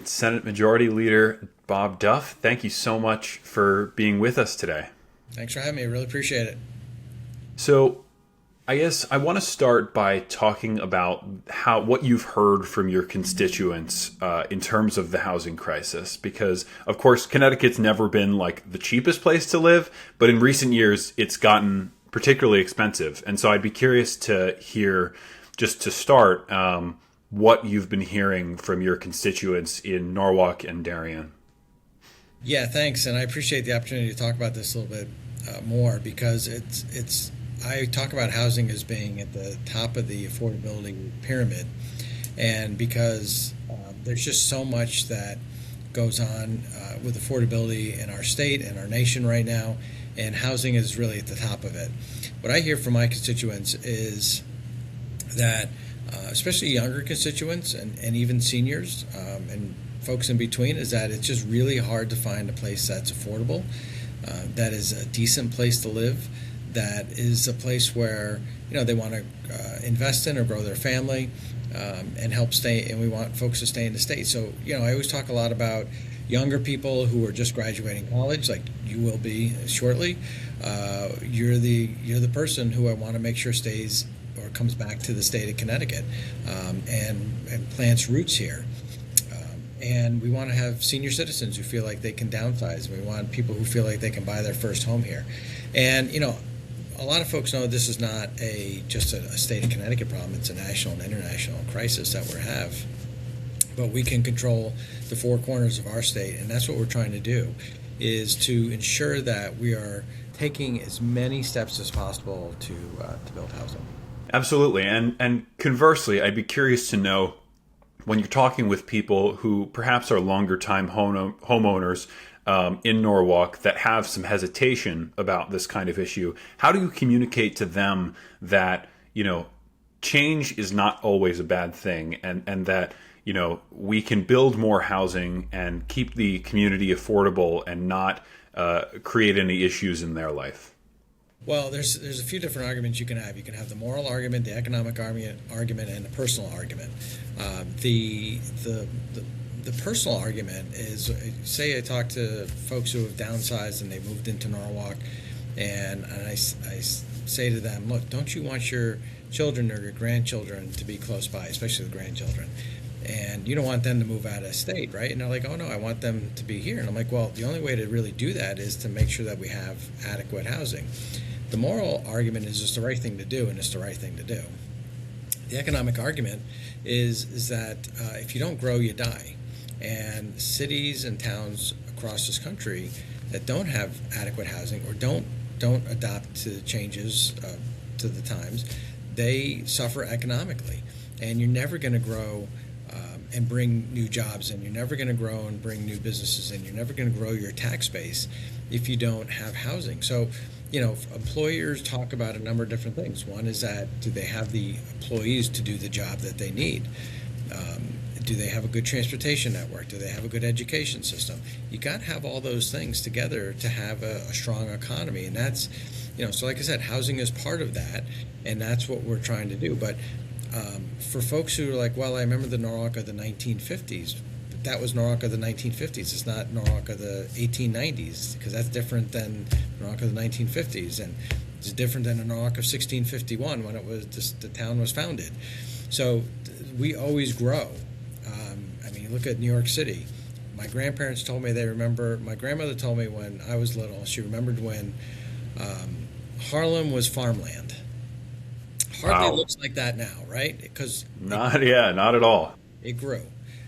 Senate Majority Leader Bob Duff. Thank you so much for being with us today. Thanks for having me. I really appreciate it. So, I guess I want to start by talking about what you've heard from your constituents in terms of the housing crisis, because of course Connecticut's never been like the cheapest place to live, but in recent years it's gotten particularly expensive, and so I'd be curious to hear, just to start, what you've been hearing from your constituents in Norwalk and Darien. Yeah, thanks, and I appreciate the opportunity to talk about this a little bit more because it's I talk about housing as being at the top of the affordability pyramid, and because there's just so much that goes on with affordability in our state and our nation right now, and housing is really at the top of it. What I hear from my constituents is that, especially younger constituents and even seniors and folks in between, is that it's just really hard to find a place that's affordable, that is a decent place to live, that is a place where they want to invest in or grow their family and help stay. And we want folks to stay in the state. So I always talk a lot about younger people who are just graduating college, like you will be shortly. You're the person who I want to make sure stays or comes back to the state of Connecticut and plants roots here. And we want to have senior citizens who feel like they can downsize. We want people who feel like they can buy their first home here. And a lot of folks know this is not just a state of Connecticut problem. It's a national and international crisis that we have. But we can control the four corners of our state, and that's what we're trying to do, is to ensure that we are taking as many steps as possible to build housing. Absolutely. And conversely, I'd be curious to know, when you're talking with people who perhaps are longer time homeowners in Norwalk that have some hesitation about this kind of issue, how do you communicate to them that, change is not always a bad thing, and that, we can build more housing and keep the community affordable and not create any issues in their life? Well, there's a few different arguments you can have. You can have the moral argument, the economic argument, and the personal argument. The personal argument is, say I talk to folks who have downsized and they moved into Norwalk, and I say to them, look, don't you want your children or your grandchildren to be close by, especially the grandchildren? And you don't want them to move out of state, right? And they're like, oh no, I want them to be here. And I'm like, well, the only way to really do that is to make sure that we have adequate housing. The moral argument is just the right thing to do, and it's the right thing to do. The economic argument is that if you don't grow, you die. And cities and towns across this country that don't have adequate housing or don't adapt to changes to the times, they suffer economically. And you're never going to grow and bring new jobs in. You're never going to grow and bring new businesses in. You're never going to grow your tax base if you don't have housing. So, employers talk about a number of different things. One is that, do they have the employees to do the job that they need? Do they have a good transportation network? Do they have a good education system? You got to have all those things together to have a strong economy. And that's, so like I said, housing is part of that, and that's what we're trying to do. But for folks who are like, well, I remember the Norwalk of the 1950s, but that was Norwalk of the 1950s. It's not Norwalk of the 1890s, because that's different than Norwalk of the 1950s, and it's different than the Norwalk of 1651 when it was just, the town was founded. So we always grow. You look at New York City. My grandparents told me my grandmother told me when I was little, she remembered when Harlem was farmland. Hardly Wow. looks like that now, right? Because Not at all. it grew.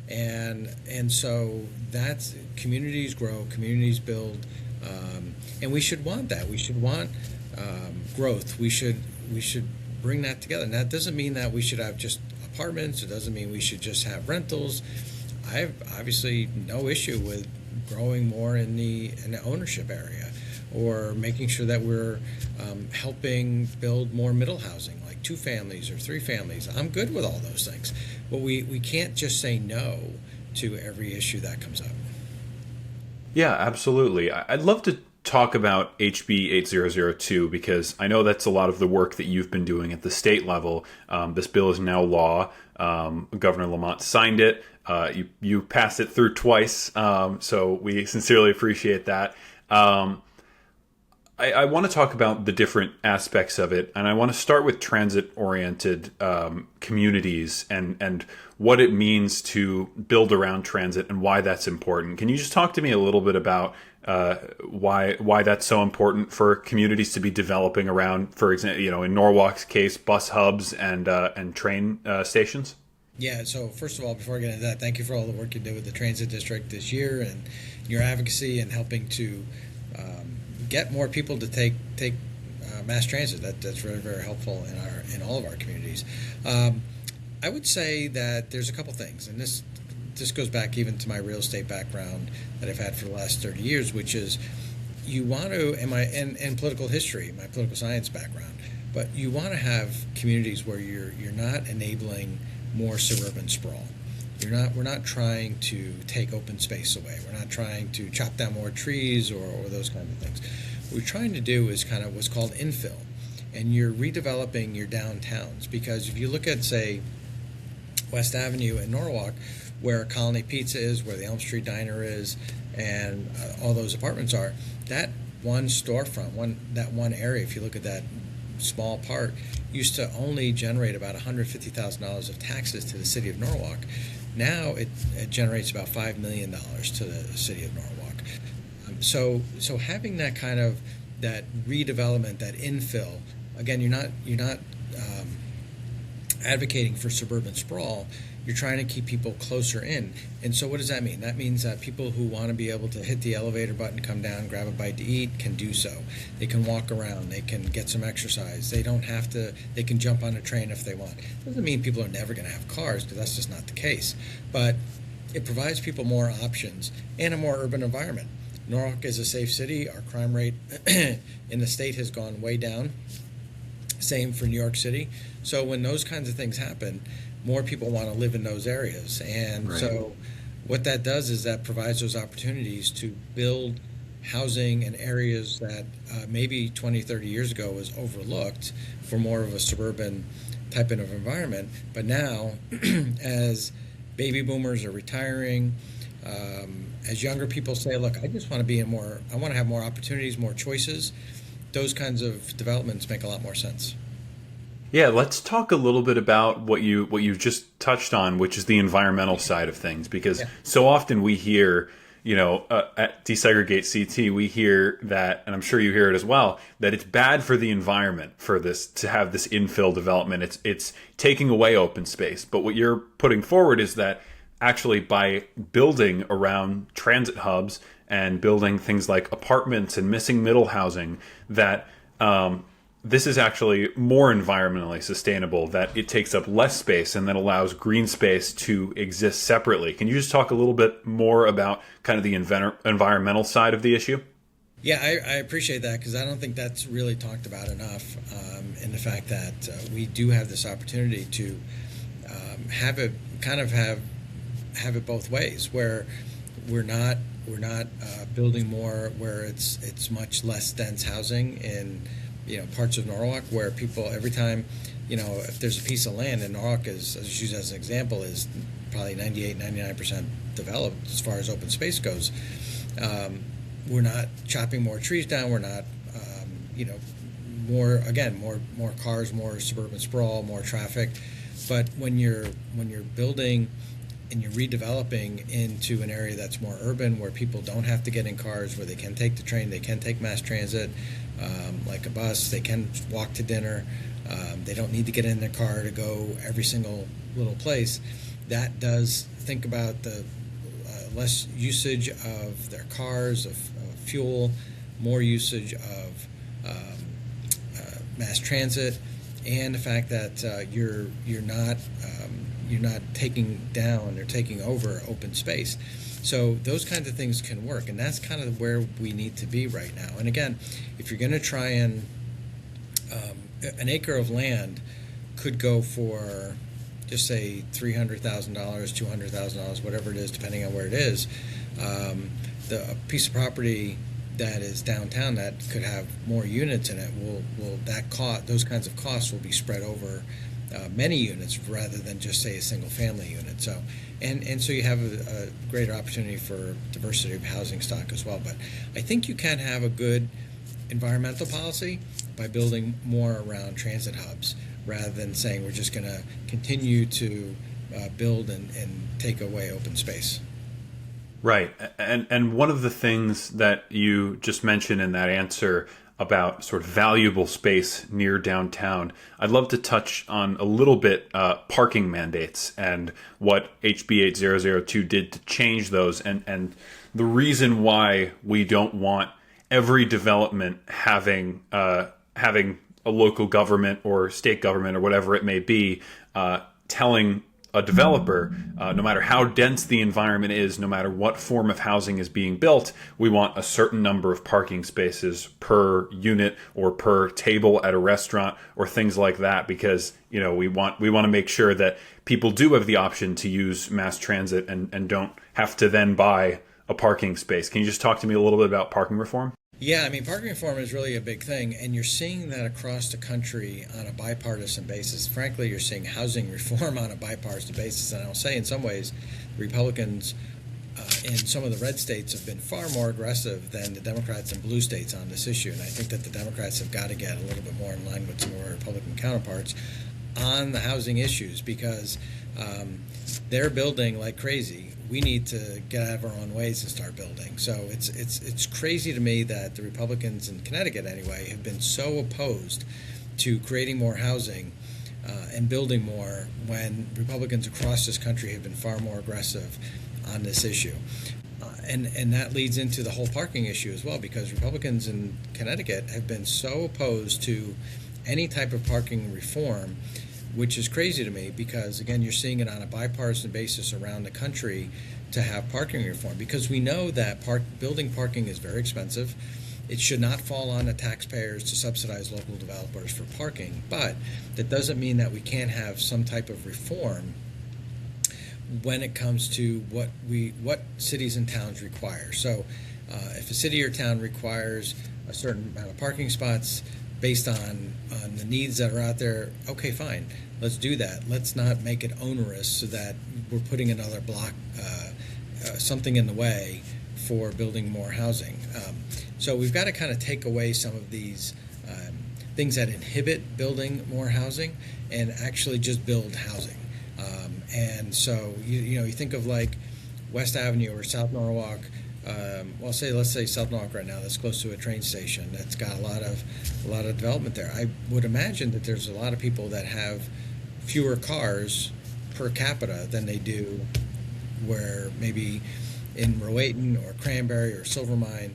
And so that's, communities grow, communities build, and we should want that. We should want growth. We should bring that together. And that doesn't mean that we should have just apartments. It doesn't mean we should just have rentals. I have obviously no issue with growing more in the ownership area, or making sure that we're helping build more middle housing, like 2 families or 3 families. I'm good with all those things, but we can't just say no to every issue that comes up. Yeah, absolutely. I'd love to talk about HB 8002, because I know that's a lot of the work that you've been doing at the state level. This bill is now law. Governor Lamont signed it. You passed it through twice, so we sincerely appreciate that. I want to talk about the different aspects of it, and I want to start with transit-oriented communities and what it means to build around transit and why that's important. Can you just talk to me a little bit about why that's so important for communities to be developing around, for example, in Norwalk's case, bus hubs and train stations? Yeah, so first of all, before I get into that, thank you for all the work you did with the transit district this year and your advocacy and helping to get more people to take mass transit. That's very, very helpful in all of our communities. I would say that there's a couple things, and this goes back even to my real estate background that I've had for the last 30 years, which is you want to, and political history, my political science background, but you want to have communities where you're not enabling more suburban sprawl. We're not trying to take open space away. We're not trying to chop down more trees or those kinds of things. What we're trying to do is kind of what's called infill, and you're redeveloping your downtowns. Because if you look at, say, West Avenue in Norwalk, where Colony Pizza is, where the Elm Street Diner is, and all those apartments are, that one storefront, that one area, if you look at that small part, used to only generate about $150,000 of taxes to the city of Norwalk. Now it generates about $5 million to the city of Norwalk. So having that kind of that redevelopment, that infill, again, you're not advocating for suburban sprawl. You're trying to keep people closer in. And so what does that mean? That means that people who want to be able to hit the elevator button, come down, grab a bite to eat, can do so. They can walk around. They can get some exercise. They don't have to, they can jump on a train if they want. Doesn't mean people are never going to have cars, because that's just not the case. But it provides people more options and a more urban environment. Norwalk is a safe city. Our crime rate in the state has gone way down. Same for New York City. So when those kinds of things happen, more people want to live in those areas. And Right. So what that does is that provides those opportunities to build housing in areas that maybe 20, 30 years ago was overlooked for more of a suburban type of environment. But now, as baby boomers are retiring, as younger people say, look, I just want to be I want to have more opportunities, more choices, those kinds of developments make a lot more sense. Yeah, let's talk a little bit about what you just touched on, which is the environmental side of things, because so often we hear, at Desegregate CT, we hear that, and I'm sure you hear it as well, that it's bad for the environment for this to have this infill development. It's taking away open space. But what you're putting forward is that actually by building around transit hubs and building things like apartments and missing middle housing, that this is actually more environmentally sustainable, that it takes up less space and then allows green space to exist separately. Can you just talk a little bit more about kind of the environmental side of the issue? Yeah, I appreciate that, because I don't think that's really talked about enough, in the fact that we do have this opportunity to have it both ways, where we're not building more where it's much less dense housing in parts of Norwalk, where people, every time, if there's a piece of land in Norwalk, as used as an example, is probably 99% developed as far as open space goes. We're not chopping more trees down. We're not, more cars, more suburban sprawl, more traffic. But when you're building and you're redeveloping into an area that's more urban, where people don't have to get in cars, where they can take the train, they can take mass transit, like a bus, they can walk to dinner, they don't need to get in their car to go every single little place. That does think about the less usage of their cars, of fuel, more usage of mass transit, and the fact that you're not taking down or taking over open space. So those kinds of things can work, and that's kind of where we need to be right now. And again, if you're going to try and an acre of land could go for, just say, $300,000, $200,000, whatever it is, depending on where it is. A piece of property that is downtown that could have more units in it those kinds of costs will be spread over many units rather than just say a single family unit. So, and so you have a greater opportunity for diversity of housing stock as well. But I think you can have a good environmental policy by building more around transit hubs rather than saying we're just going to continue to build and take away open space. Right. And one of the things that you just mentioned in that answer about sort of valuable space near downtown, I'd love to touch on a little bit parking mandates and what HB 8002 did to change those, and the reason why we don't want every development having a local government or state government or whatever it may be telling a developer, no matter how dense the environment is, no matter what form of housing is being built, we want a certain number of parking spaces per unit or per table at a restaurant or things like that, because we want to make sure that people do have the option to use mass transit and don't have to then buy a parking space. Can you just talk to me a little bit about parking reform? Yeah, I mean, parking reform is really a big thing, and you're seeing that across the country on a bipartisan basis. Frankly, you're seeing housing reform on a bipartisan basis, and I'll say in some ways, Republicans in some of the red states have been far more aggressive than the Democrats in blue states on this issue, and I think that the Democrats have got to get a little bit more in line with some of our Republican counterparts on the housing issues, because they're building like crazy. We need to get out of our own ways and start building. So it's crazy to me that the Republicans in Connecticut, anyway, have been so opposed to creating more housing and building more, when Republicans across this country have been far more aggressive on this issue. And that leads into the whole parking issue as well, because Republicans in Connecticut have been so opposed to any type of parking reform, which is crazy to me, because again, you're seeing it on a bipartisan basis around the country to have parking reform, because we know that building parking is very expensive. It should not fall on the taxpayers to subsidize local developers for parking, but that doesn't mean that we can't have some type of reform when it comes to what cities and towns require. So if a city or town requires a certain amount of parking spots based on the needs that are out there, okay, fine, let's do that. Let's not make it onerous so that we're putting another block, something in the way for building more housing. So we've got to kind of take away some of these things that inhibit building more housing and actually just build housing. And so you think of like West Avenue or South Norwalk. Let's say South Norwalk right now. That's close to a train station. That's got a lot of development there. I would imagine that there's a lot of people that have fewer cars per capita than they do where maybe in Rowayton or Cranberry or Silvermine,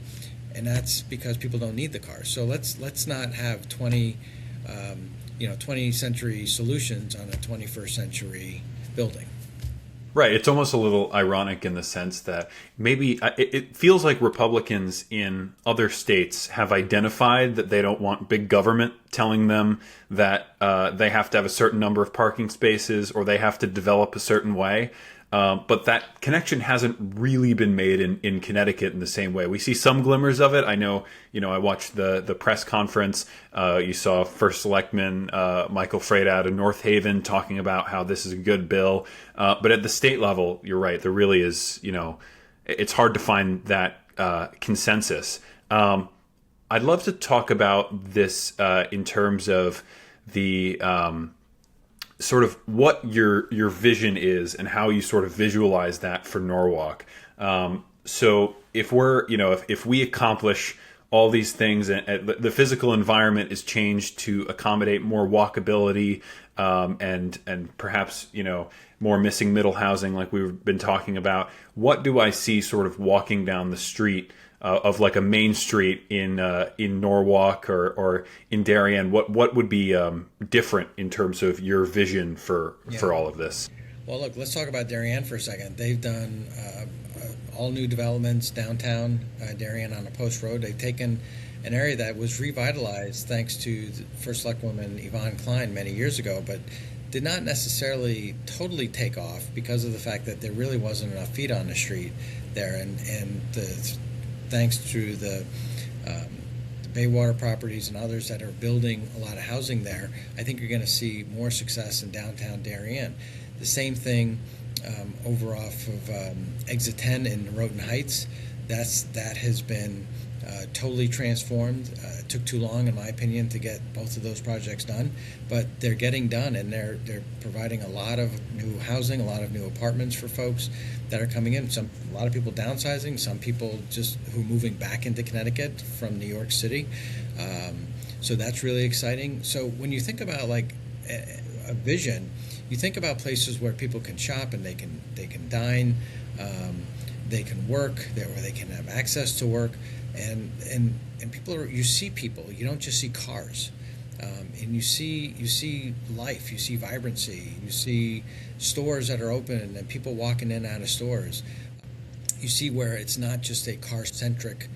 and that's because people don't need the cars. So let's not have 20th century solutions on a 21st century building. Right. It's almost a little ironic in the sense that maybe it feels like Republicans in other states have identified that they don't want big government telling them that they have to have a certain number of parking spaces or they have to develop a certain way. But that connection hasn't really been made in Connecticut in the same way. We see some glimmers of it. I know, I watched the press conference. You saw First Selectman Michael Frey out of North Haven talking about how this is a good bill. But at the state level, you're right. There really is, it's hard to find that consensus. I'd love to talk about this in terms of the sort of what your vision is and how you sort of visualize that for Norwalk. So if we're, if we accomplish all these things and the physical environment is changed to accommodate more walkability and perhaps, more missing middle housing like we've been talking about, what do I see sort of walking down the street of like a main street in Norwalk or in Darien? What would be different in terms of your vision for all of this? Well, look, let's talk about Darien for a second. They've done all new developments downtown Darien on a post road. They've taken an area that was revitalized thanks to the First Selectwoman Yvonne Klein many years ago, but did not necessarily totally take off because of the fact that there really wasn't enough feet on the street there, and thanks to the Baywater Properties and others that are building a lot of housing there, I think you're going to see more success in downtown Darien. The same thing over off of Exit 10 in Norotan Heights. That has been totally transformed. It took too long, in my opinion, to get both of those projects done, but they're getting done, and they're providing a lot of new housing, a lot of new apartments for folks that are coming in. A lot of people downsizing, some people just who are moving back into Connecticut from New York City. So that's really exciting. So when you think about like a vision, you think about places where people can shop and they can dine, they can work, where they can have access to work, and people are, you see people, you don't just see cars, and you see life, you see vibrancy, you see stores that are open and people walking in and out of stores. You see where it's not just a car-centric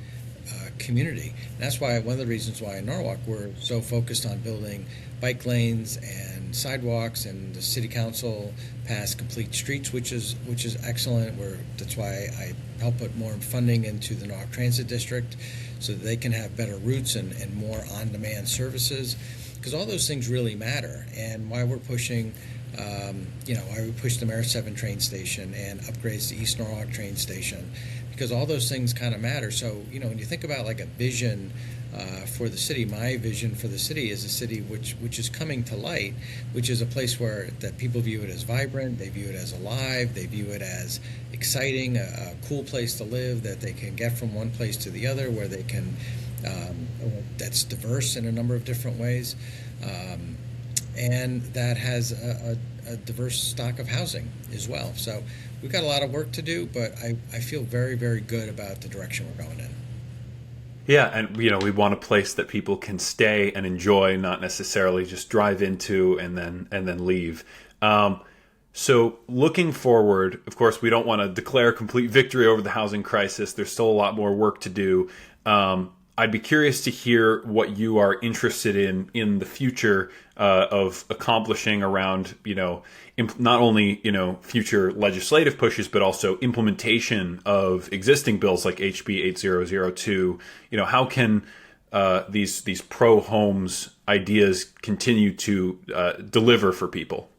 community. And that's why one of the reasons why in Norwalk we're so focused on building bike lanes and sidewalks, and the city council passed complete streets, which is excellent. That's why I help put more funding into the Norwalk Transit District so that they can have better routes and more on-demand services, because all those things really matter. And why we're pushing why we push the Merit 7 train station and upgrades to East Norwalk train station, because all those things kind of matter. So, when you think about like a vision for the city, my vision for the city is a city which is coming to light, which is a place where that people view it as vibrant, they view it as alive, they view it as exciting, a cool place to live that they can get from one place to the other, where they can that's diverse in a number of different ways, and that has a diverse stock of housing as well. So we've got a lot of work to do, but I feel very, very good about the direction we're going in. Yeah, and we want a place that people can stay and enjoy, not necessarily just drive into and then leave. So looking forward, of course, we don't want to declare complete victory over the housing crisis. There's still a lot more work to do. I'd be curious to hear what you are interested in the future of accomplishing around, not only, future legislative pushes, but also implementation of existing bills like HB 8002. How can these pro-homes ideas continue to deliver for people?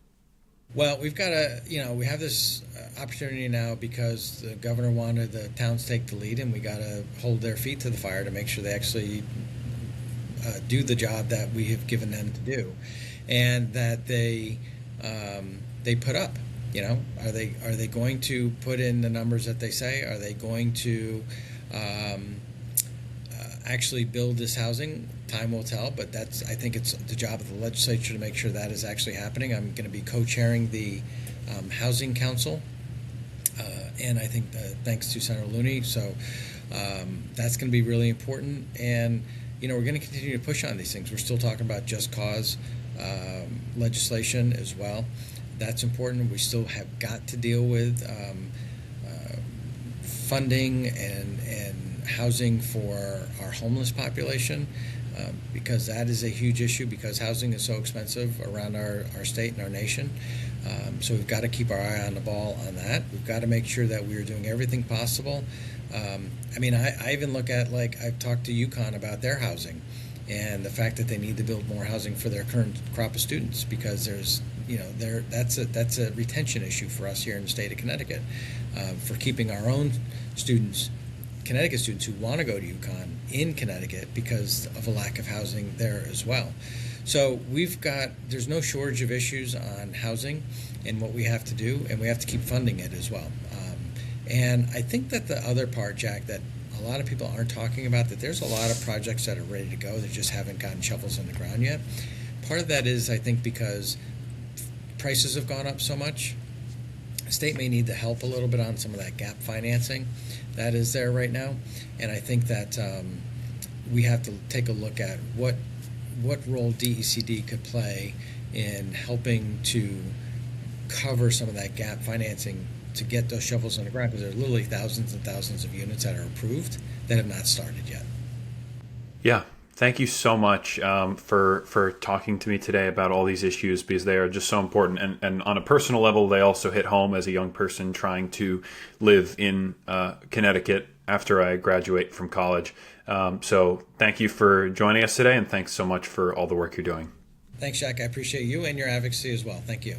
Well, we've got we have this opportunity now because the governor wanted the towns to take the lead, and we got to hold their feet to the fire to make sure they actually do the job that we have given them to do, and that they put up. Are they going to put in the numbers that they say? Are they going to actually build this housing? Time will tell, but I think it's the job of the legislature to make sure that is actually happening. I'm going to be co-chairing the Housing Council, and I think thanks to Senator Looney. So that's going to be really important, and we're going to continue to push on these things. We're still talking about just cause legislation as well. That's important. We still have got to deal with funding and housing for our homeless population. Because that is a huge issue, because housing is so expensive around our state and our nation. So we've got to keep our eye on the ball on that. We've got to make sure that we are doing everything possible. I even look at, I've talked to UConn about their housing and the fact that they need to build more housing for their current crop of students, because there's, that's a retention issue for us here in the state of Connecticut, for keeping our own students, Connecticut students who want to go to UConn in Connecticut because of a lack of housing there as well. So there's no shortage of issues on housing and what we have to do, and we have to keep funding it as well. And I think that the other part, Jack, that a lot of people aren't talking about, that there's a lot of projects that are ready to go that just haven't gotten shovels in the ground yet. Part of that is, I think, because prices have gone up so much. The state may need to help a little bit on some of that gap financing that is there right now, and I think that we have to take a look at what role DECD could play in helping to cover some of that gap financing to get those shovels in the ground, because there are literally thousands and thousands of units that are approved that have not started yet. Yeah. Thank you so much for talking to me today about all these issues, because they are just so important. And on a personal level, they also hit home as a young person trying to live in Connecticut after I graduate from college. So thank you for joining us today, and thanks so much for all the work you're doing. Thanks, Jack. I appreciate you and your advocacy as well. Thank you.